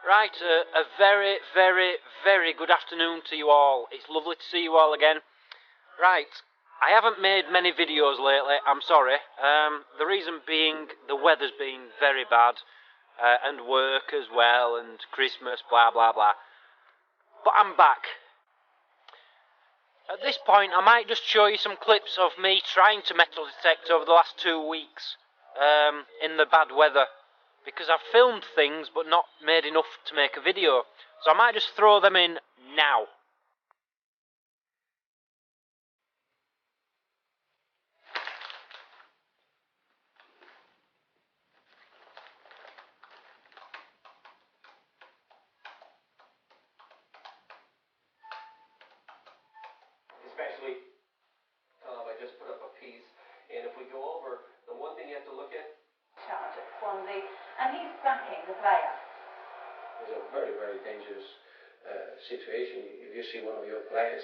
Right, a very, very, very good afternoon to you all. It's lovely to see you all again. Right, I haven't made many videos lately, I'm sorry. The reason being the weather's been very bad, and work as well, and Christmas, blah blah blah. But I'm back. At this point, I might just show you some clips of me trying to metal detect over the last 2 weeks, in the bad weather. Because I've filmed things but not made enough to make a video. So I might just throw them in now. Especially, I just put up a piece, and if we go over, the one thing you have to look at. Charge at Swansea, and he's backing the player. It's a very, very dangerous situation. If you see one of your players.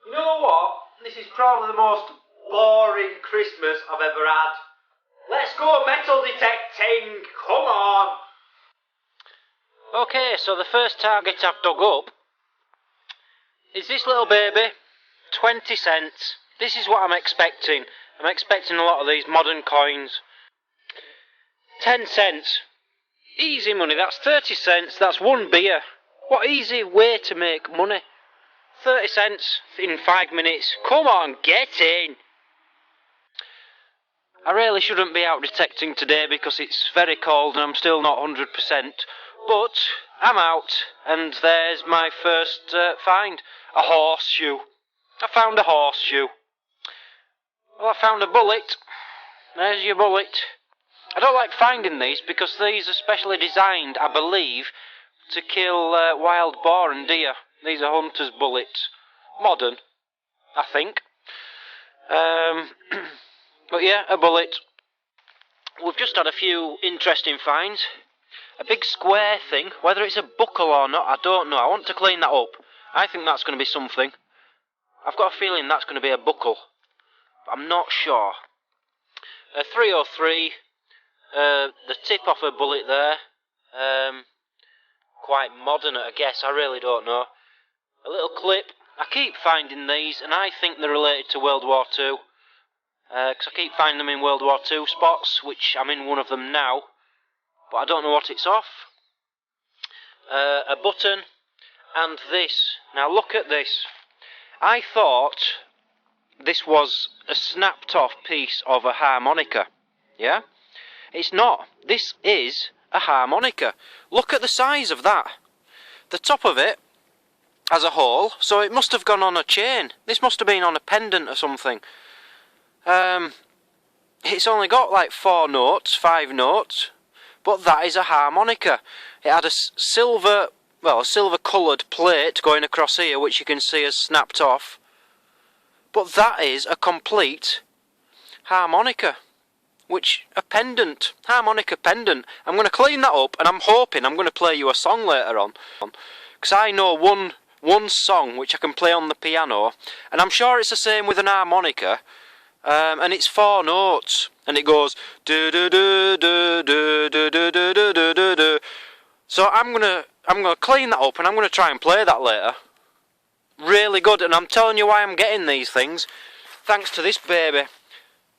You know what? This is probably the most boring Christmas I've ever had. Let's go metal detecting! Come on! Okay, so the first target I've dug up is this little baby. 20 cents. This is what I'm expecting. I'm expecting a lot of these modern coins. 10 cents. Easy money, that's 30 cents, that's one beer. What easy way to make money. 30 cents in 5 minutes. Come on, get in! I really shouldn't be out detecting today because it's very cold and I'm still not 100%. But I'm out, and there's my first find. A horseshoe. I found a horseshoe. Well, I found a bullet. There's your bullet. I don't like finding these because these are specially designed, I believe, to kill wild boar and deer. These are hunter's bullets. Modern, I think. But yeah, a bullet. We've just had a few interesting finds. A big square thing, whether it's a buckle or not, I don't know. I want to clean that up. I think that's going to be something. I've got a feeling that's going to be a buckle, but I'm not sure. A 303, the tip off a bullet there. Quite modern, I guess, I really don't know. A little clip. I keep finding these, and I think they're related to World War II. Because I keep finding them in World War II spots, which I'm in one of them now, but I don't know what it's off. A button, and this. Now look at this. I thought this was a snapped off piece of a harmonica, yeah? It's not. This is a harmonica. Look at the size of that. The top of it has a hole, so it must have gone on a chain. This must have been on a pendant or something. It's only got like 4 notes, 5 notes, but that is a harmonica. It had a silver coloured plate going across here, which you can see has snapped off. But that is a complete harmonica, a pendant, harmonica pendant. I'm going to clean that up, and I'm hoping I'm going to play you a song later on, because I know one song which I can play on the piano, and I'm sure it's the same with an harmonica. And it's 4 notes, and it goes do do do do do do do do do do do. So I'm gonna clean that up, and I'm gonna try and play that later. Really good, and I'm telling you why I'm getting these things, thanks to this baby,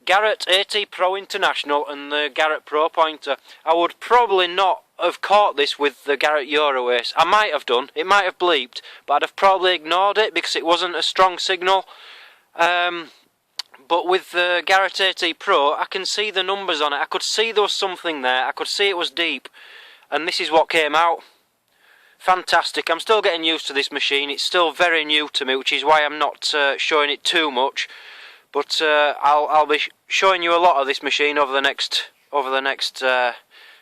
Garrett AT Pro International and the Garrett Pro Pointer. I would probably not have caught this with the Garrett Euroace. I might have done. It might have bleeped, but I'd have probably ignored it because it wasn't a strong signal. But with the Garrett AT Pro, I can see the numbers on it. I could see there was something there. I could see it was deep. And this is what came out. Fantastic. I'm still getting used to this machine. It's still very new to me, which is why I'm not showing it too much. But I'll be showing you a lot of this machine over the next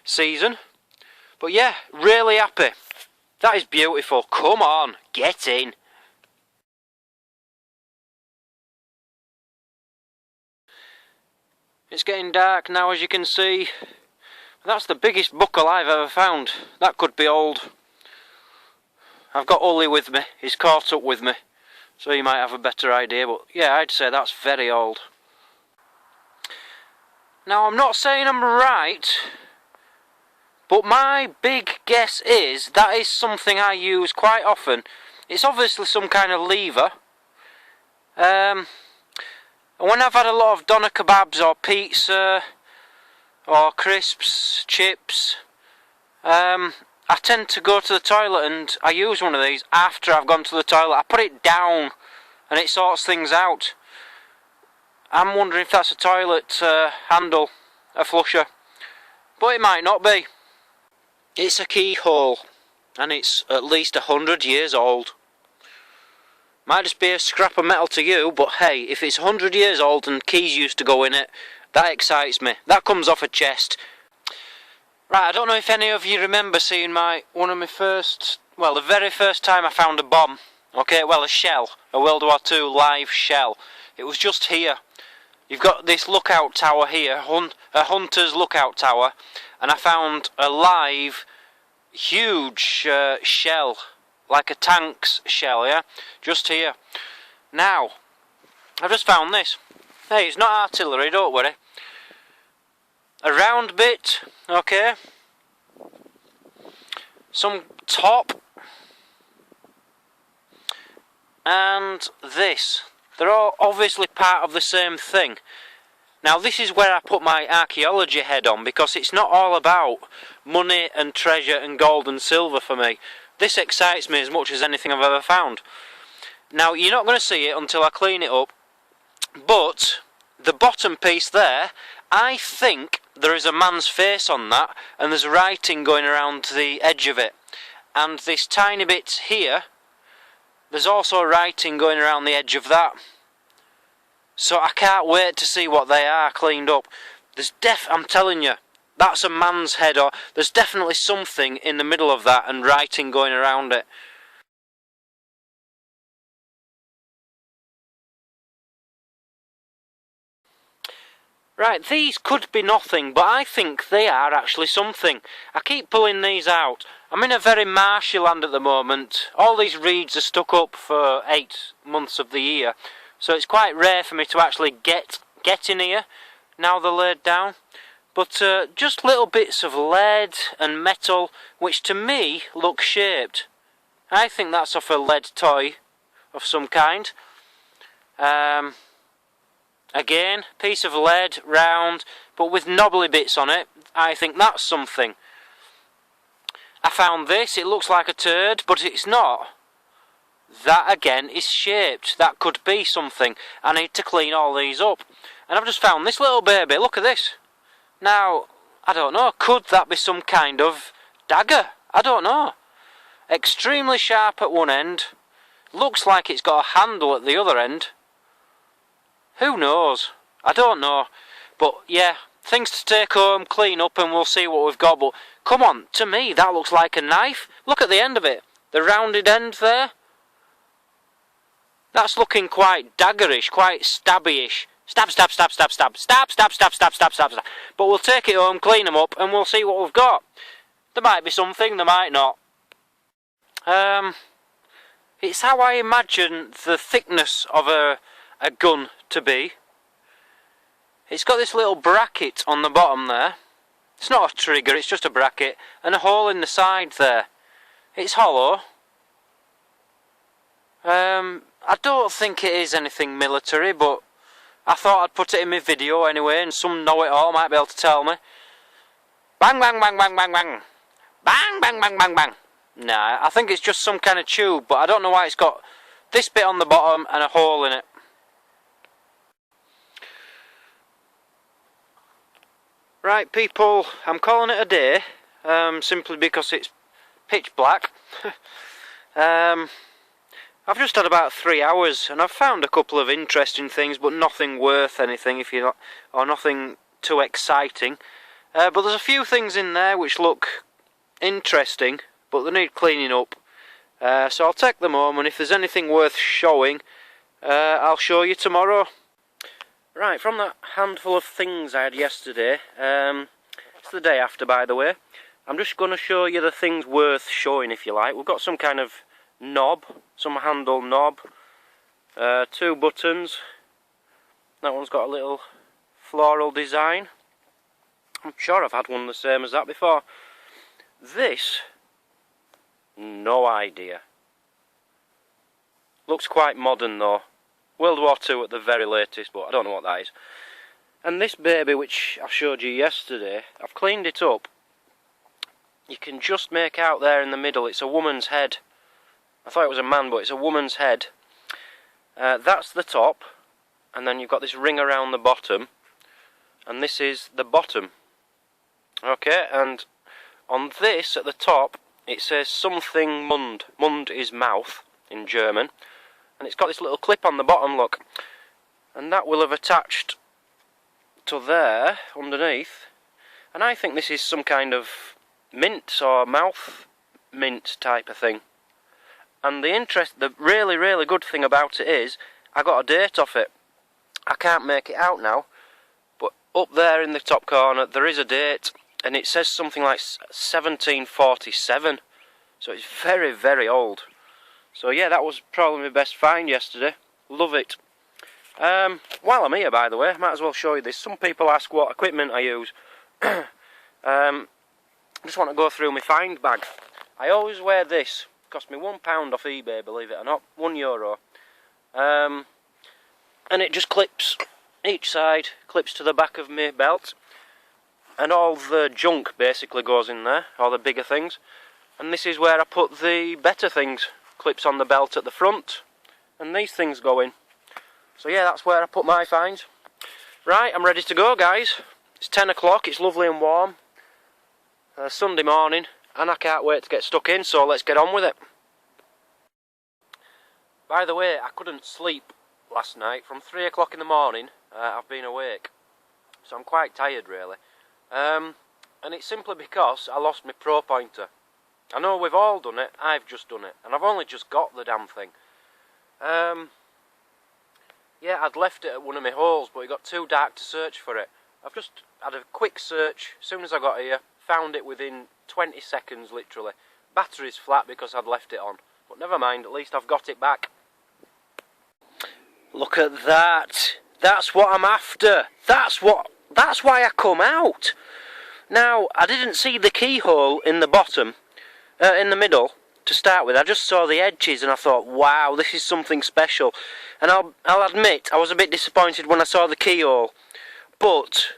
season. But yeah, really happy. That is beautiful. Come on, get in. It's getting dark now, as you can see. That's the biggest buckle I've ever found. That could be old. I've got Ully with me. He's caught up with me. So you might have a better idea. But yeah, I'd say that's very old. Now, I'm not saying I'm right. But my big guess is that is something I use quite often. It's obviously some kind of lever. When I've had a lot of doner kebabs or pizza or crisps, chips, I tend to go to the toilet and I use one of these after I've gone to the toilet. I put it down and it sorts things out. I'm wondering if that's a toilet handle, a flusher, but it might not be. It's a keyhole and it's at least 100 years old. Might just be a scrap of metal to you, but hey, if it's 100 years old and keys used to go in it, that excites me. That comes off a chest. Right, I don't know if any of you remember seeing the very first time I found a bomb. Okay, well, a shell, a World War II live shell. It was just here. You've got this lookout tower here, a hunter's lookout tower, and I found a live, huge shell, like a tank's shell, yeah? Just here. Now, I've just found this. Hey, it's not artillery, don't worry. A round bit, okay. Some top. And this. They're all obviously part of the same thing. Now this is where I put my archaeology head on, because it's not all about money and treasure and gold and silver for me. This excites me as much as anything I've ever found. Now you're not going to see it until I clean it up, but the bottom piece there, I think there is a man's face on that and there's writing going around the edge of it. And this tiny bit here, there's also writing going around the edge of that. So I can't wait to see what they are cleaned up. I'm telling you, that's a man's head, or there's definitely something in the middle of that and writing going around it. Right, these could be nothing, but I think they are actually something. I keep pulling these out. I'm in a very marshy land at the moment. All these reeds are stuck up for 8 months of the year, so it's quite rare for me to actually get in here now they're laid down. But just little bits of lead and metal, which to me look shaped. I think that's off a lead toy of some kind. Again, piece of lead, round, but with knobbly bits on it. I think that's something. I found this, it looks like a turd, but it's not. That again is shaped. That could be something. I need to clean all these up. And I've just found this little baby, look at this. Now, I don't know, could that be some kind of dagger? I don't know. Extremely sharp at one end. Looks like it's got a handle at the other end. Who knows? I don't know. But yeah, things to take home, clean up, and we'll see what we've got. But come on, to me that looks like a knife. Look at the end of it. The rounded end there. That's looking quite daggerish, quite stabby-ish. Stab, stab, stab, stab, stab, stab, stab, stab, stab, stab, stab, stab. But we'll take it home, clean them up, and we'll see what we've got. There might be something, there might not. It's how I imagine the thickness of a gun to be. It's got this little bracket on the bottom there. It's not a trigger, it's just a bracket, and a hole in the side there. It's hollow. I don't think it is anything military, but I thought I'd put it in my video anyway, and some know-it-all might be able to tell me. Bang, bang, bang, bang, bang, bang. Bang, bang, bang, bang, bang. Nah, I think it's just some kind of tube, but I don't know why it's got this bit on the bottom and a hole in it. Right, people, I'm calling it a day, simply because it's pitch black. I've just had about 3 hours, and I've found a couple of interesting things, but nothing worth anything, or nothing too exciting. But there's a few things in there which look interesting, but they need cleaning up. So I'll take them home, and if there's anything worth showing, I'll show you tomorrow. Right, from that handful of things I had yesterday, It's the day after, by the way. I'm just going to show you the things worth showing, if you like. We've got some kind of knob, some handle knob, 2 buttons. That one's got a little floral design. I'm sure I've had one the same as that before. This, no idea. Looks quite modern though. World War II at the very latest, but I don't know what that is. And this baby, which I showed you yesterday, I've cleaned it up. You can just make out there in the middle, it's a woman's head. I thought it was a man, but it's a woman's head. That's the top, and then you've got this ring around the bottom, and this is the bottom. Okay, and on this, at the top, it says something Mund. Mund is mouth, in German. And it's got this little clip on the bottom, look. And that will have attached to there, underneath. And I think this is some kind of mint or mouth mint type of thing. And the really, really good thing about it is, I got a date off it. I can't make it out now, but up there in the top corner, there is a date. And it says something like 1747. So it's very, very old. So yeah, that was probably my best find yesterday. Love it. While I'm here, by the way, I might as well show you this. Some people ask what equipment I use. I just want to go through my find bag. I always wear this. It cost me £1 off eBay, believe it or not. €1. And it just clips, each side clips to the back of my belt. And all the junk basically goes in there, all the bigger things. And this is where I put the better things. Clips on the belt at the front, and these things go in. So yeah, that's where I put my finds. Right, I'm ready to go, guys. It's 10 o'clock, it's lovely and warm. Sunday morning, and I can't wait to get stuck in, so let's get on with it. By the way, I couldn't sleep last night. From 3 o'clock in the morning, I've been awake. So I'm quite tired, really. And it's simply because I lost my pro pointer. I know we've all done it, I've just done it, and I've only just got the damn thing. Yeah, I'd left it at one of my holes, but it got too dark to search for it. I've just had a quick search, as soon as I got here, found it within 20 seconds, literally. Battery's flat because I'd left it on, but never mind, at least I've got it back. Look at that! That's what I'm after! That's why I come out! Now, I didn't see the keyhole in the bottom, in the middle, to start with. I just saw the edges and I thought, wow, this is something special. And I'll admit, I was a bit disappointed when I saw the keyhole. But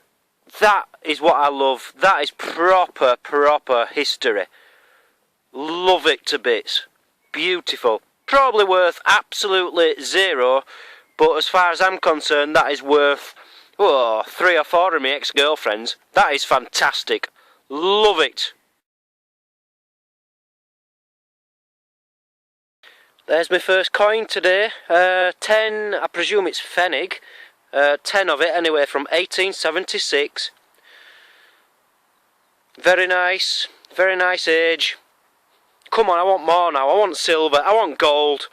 that is what I love. That is proper history. Love it to bits. Beautiful. Probably worth absolutely zero, but as far as I'm concerned, that is worth 3 or 4 of my ex-girlfriends. That is fantastic. Love it. There's my first coin today, 10, I presume it's Pfennig, 10 of it anyway, from 1876. Very nice age. Come on, I want more now, I want silver, I want gold.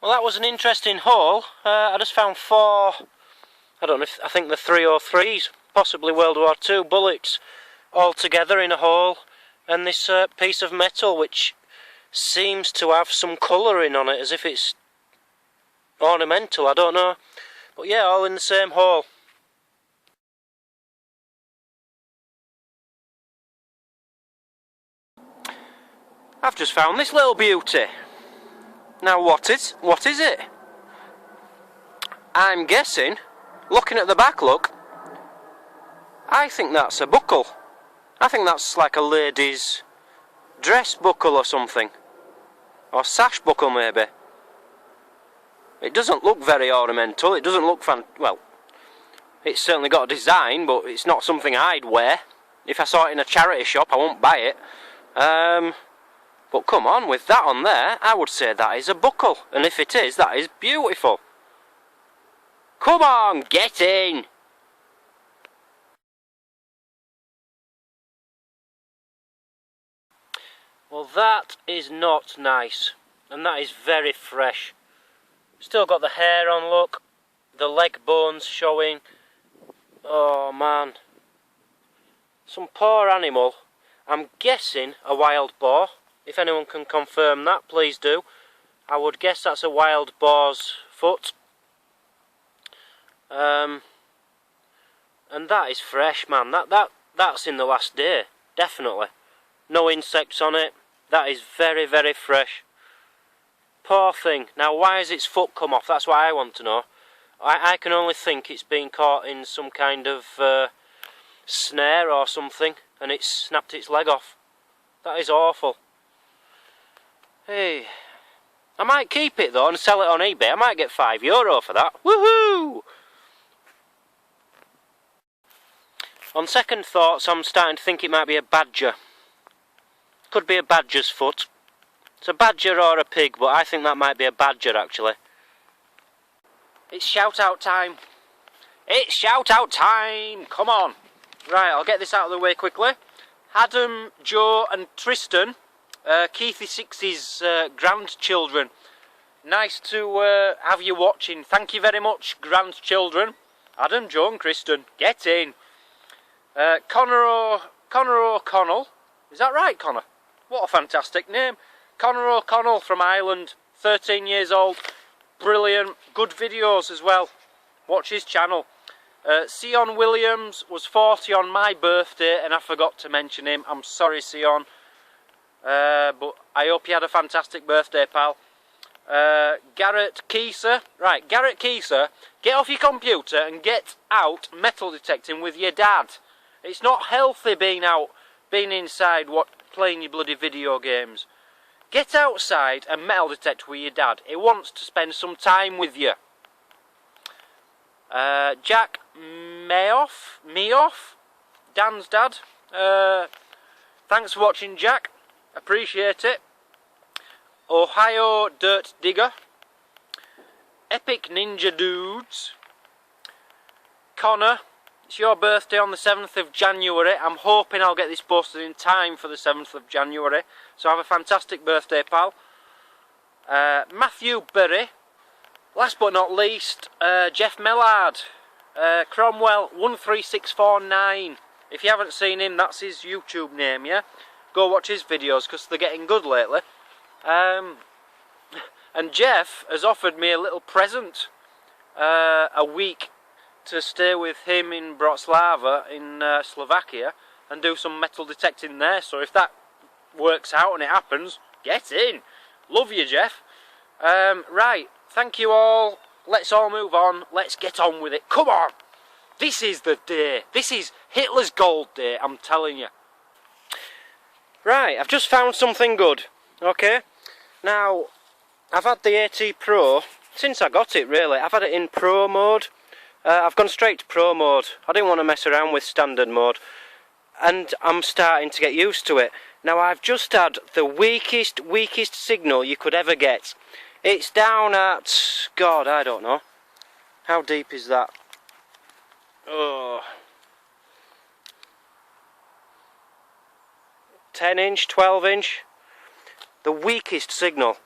Well, that was an interesting haul. I just found 4, I think the 303s, possibly World War II bullets, all together in a hole, and this piece of metal which seems to have some colouring on it, as if it's ornamental, I don't know. But yeah, all in the same hole. I've just found this little beauty. Now what is it? I'm guessing, looking at the back look, I think that's a buckle. I think that's like a lady's dress buckle or something. Or sash buckle maybe. It doesn't look very ornamental, it doesn't look well, it's certainly got a design, but it's not something I'd wear. If I saw it in a charity shop, I won't buy it. But come on, with that on there, I would say that is a buckle. And if it is, that is beautiful. Come on, get in! Well, that is not nice, and that is very fresh. Still got the hair on, look, the leg bones showing. Oh man, Some poor animal. I'm guessing a wild boar. If anyone can confirm that, please do. I would guess that's a wild boar's foot. And that is fresh, man. That's in the last day, definitely. No insects on it. That is very, very fresh. Poor thing. Now, why has its foot come off? That's what I want to know. I can only think it's been caught in some kind of snare or something, and it's snapped its leg off. That is awful. Hey, I might keep it though and sell it on eBay. I might get €5 for that. Woohoo! On second thoughts, I'm starting to think it might be a badger. Could be a badger's foot. It's a badger or a pig, but I think that might be a badger actually. It's shout out time. It's shout out time! Come on! Right, I'll get this out of the way quickly. Adam, Joe and Tristan, Keithy Six's grandchildren. Nice to have you watching. Thank you very much, grandchildren. Adam, Joe and Tristan, get in. Connor O'Connell. Is that right, Connor? What a fantastic name. Connor O'Connell from Ireland, 13 years old. Brilliant. Good videos as well. Watch his channel. Sion Williams was 40 on my birthday and I forgot to mention him. I'm sorry, Sion. But I hope you had a fantastic birthday, pal. Garrett Kieser. Right, Garrett Kieser, get off your computer and get out metal detecting with your dad. It's not healthy being inside playing your bloody video games. Get outside and metal detect with your dad. He wants to spend some time with you. Jack Meoff, Dan's dad. Thanks for watching, Jack. Appreciate it. Ohio Dirt Digger. Epic Ninja Dudes. Connor, it's your birthday on the 7th of January. I'm hoping I'll get this posted in time for the 7th of January. So have a fantastic birthday, pal. Matthew Berry. Last but not least, Jeff Mellard. Cromwell 13649. If you haven't seen him, that's his YouTube name, yeah? Go watch his videos because they're getting good lately. And Jeff has offered me a little present. A week to stay with him in Bratislava in Slovakia and do some metal detecting there. So if that works out and it happens, get in. Love you, Jeff. Right, thank you all. Let's all move on. Let's get on with it. Come on. This is the day. This is Hitler's Gold Day, I'm telling you. Right, I've just found something good. Okay. Now, I've had the AT Pro since I got it, really. I've had it in Pro mode. I've gone straight to Pro mode. I didn't want to mess around with standard mode. And I'm starting to get used to it. Now, I've just had the weakest signal you could ever get. It's down at, God, I don't know. How deep is that? Oh. 10 inch, 12 inch. The weakest signal.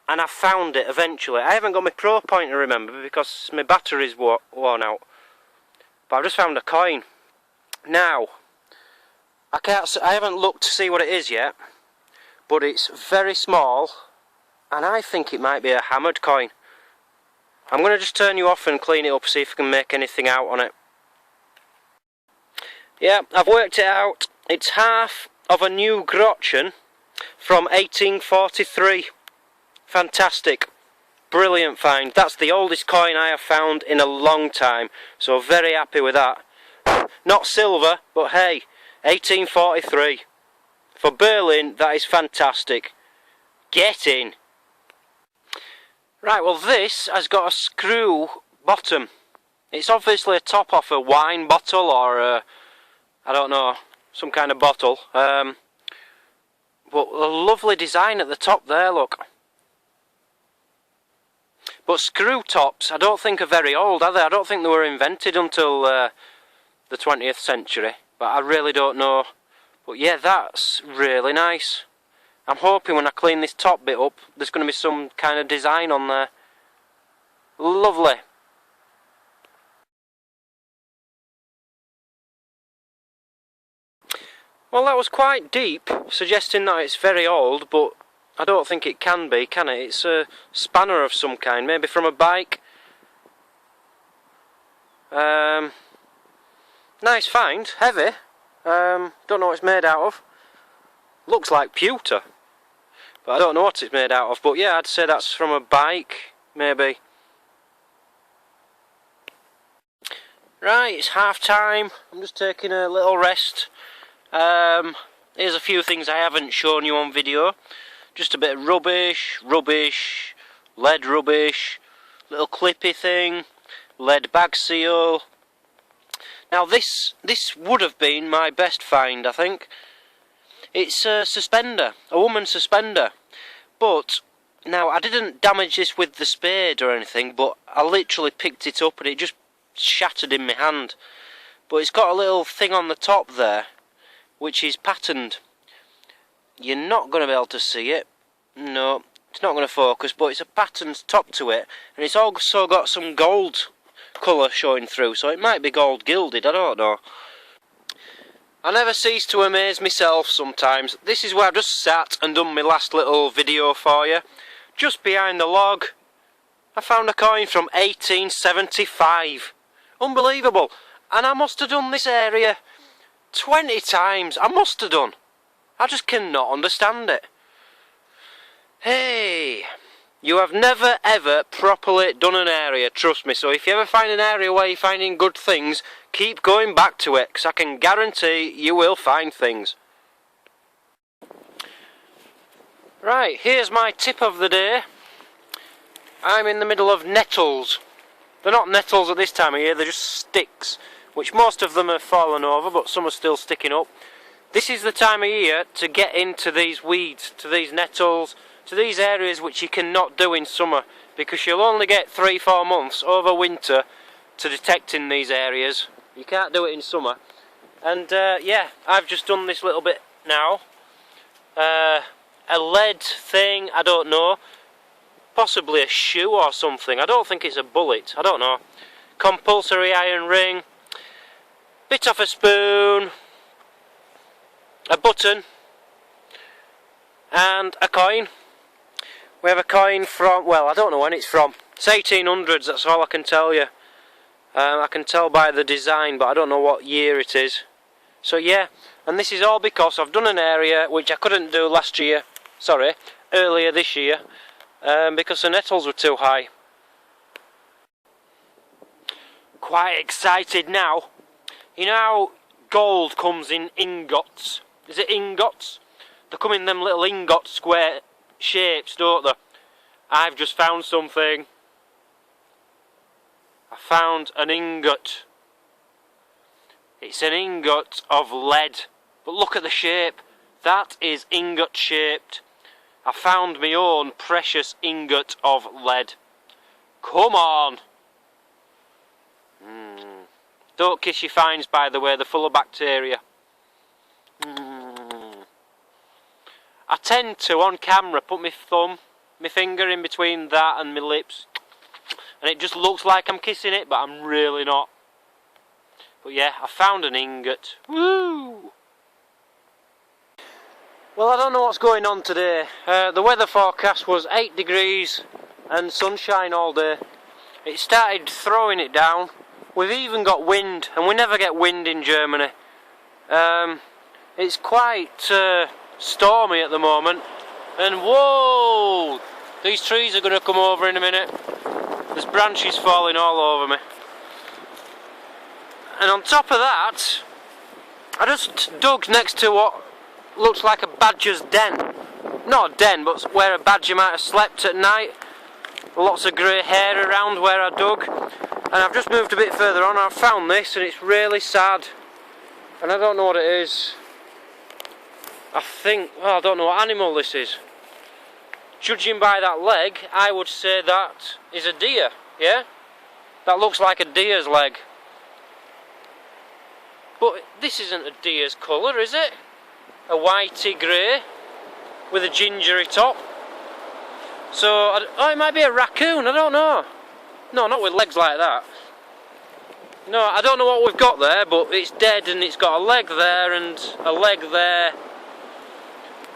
And I found it eventually. I haven't got my Pro pointer, remember, because my battery's worn out. But I've just found a coin. Now, I haven't looked to see what it is yet, but it's very small, and I think it might be a hammered coin. I'm going to just turn you off and clean it up, see if I can make anything out on it. Yeah, I've worked it out. It's half of a new groschen from 1843. Fantastic. Brilliant find. That's the oldest coin I have found in a long time, so very happy with that. Not silver, but hey, 1843. For Berlin, that is fantastic. Get in. Right, well this has got a screw bottom. It's obviously a top off a wine bottle or a, I don't know, some kind of bottle. But a lovely design at the top there, look. But screw tops, I don't think are very old, are they? I don't think they were invented until the 20th century. But I really don't know. But yeah, that's really nice. I'm hoping when I clean this top bit up, there's going to be some kind of design on there. Lovely. Well, that was quite deep, suggesting that it's very old, but I don't think it can be, can it? It's a spanner of some kind, maybe from a bike. Nice find, heavy. Don't know what it's made out of. Looks like pewter, but I don't know what it's made out of. But yeah, I'd say that's from a bike, maybe. Right, it's half time. I'm just taking a little rest. Here's a few things I haven't shown you on video. Just a bit of rubbish, lead rubbish, little clippy thing, lead bag seal. Now this would have been my best find, I think. It's a suspender, a woman's suspender. But now I didn't damage this with the spade or anything, but I literally picked it up and it just shattered in my hand. But it's got a little thing on the top there, which is patterned. You're not going to be able to see it. No, it's not going to focus, but it's a patterned top to it, and it's also got some gold colour showing through, so it might be gold gilded, I don't know. I never cease to amaze myself sometimes. This is where I've just sat and done my last little video for you. Just behind the log, I found a coin from 1875. Unbelievable. And I must have done this area 20 times. I must have done. I just cannot understand it. Hey, you have never ever properly done an area, trust me. So if you ever find an area where you're finding good things, keep going back to it, because I can guarantee you will find things. Right, here's my tip of the day. I'm in the middle of nettles. They're not nettles at this time of year, they're just sticks, which most of them have fallen over, but some are still sticking up. This is the time of year to get into these weeds, to these nettles, to these areas which you cannot do in summer, because you'll only get 3-4 months over winter to detect in these areas. You can't do it in summer. And yeah, I've just done this little bit now. A lead thing, I don't know. Possibly a shoe or something. I don't think it's a bullet, I don't know. Compulsory iron ring. Bit off a spoon. A button. And a coin. We have a coin from, well, I don't know when it's from. It's 1800s, that's all I can tell you. I can tell by the design, but I don't know what year it is. So yeah, and this is all because I've done an area which I couldn't do last year, sorry, earlier this year, because the nettles were too high. Quite excited now. You know how gold comes in ingots? Is it ingots? They come in them little ingot square shapes, don't they? I've just found something. I found an ingot. It's an ingot of lead. But look at the shape. That is ingot shaped. I found my own precious ingot of lead. Come on! Don't kiss your finds, by the way, they're full of bacteria. I tend to, on camera, put my finger in between that and my lips, and it just looks like I'm kissing it, but I'm really not. But yeah, I found an ingot. Woo! Well, I don't know what's going on today. The weather forecast was 8 degrees and sunshine all day. It started throwing it down. We've even got wind, and we never get wind in Germany. It's quite stormy at the moment, and whoa, these trees are going to come over in a minute. There's branches falling all over me. And on top of that, I just dug next to what looks like a badger's den. Not a den, but where a badger might have slept at night. Lots of grey hair around where I dug. And I've just moved a bit further on, I've found this, and it's really sad. And I don't know what it is. I think, well, I don't know what animal this is. Judging by that leg, I would say that is a deer, yeah? That looks like a deer's leg. But this isn't a deer's colour, is it? A whitey grey with a gingery top. So, oh, it might be a raccoon, I don't know. No, not with legs like that. No, I don't know what we've got there, but it's dead and it's got a leg there and a leg there.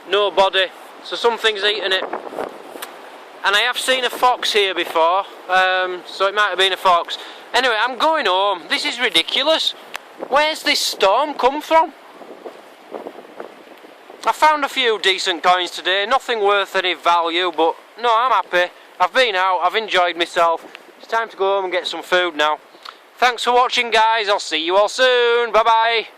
No body, so something's eaten it. And I have seen a fox here before, so it might have been a fox. Anyway, I'm going home. This is ridiculous. Where's this storm come from? I found a few decent coins today, nothing worth any value, but no, I'm happy. I've been out, I've enjoyed myself. It's time to go home and get some food now. Thanks for watching, guys. I'll see you all soon. Bye bye.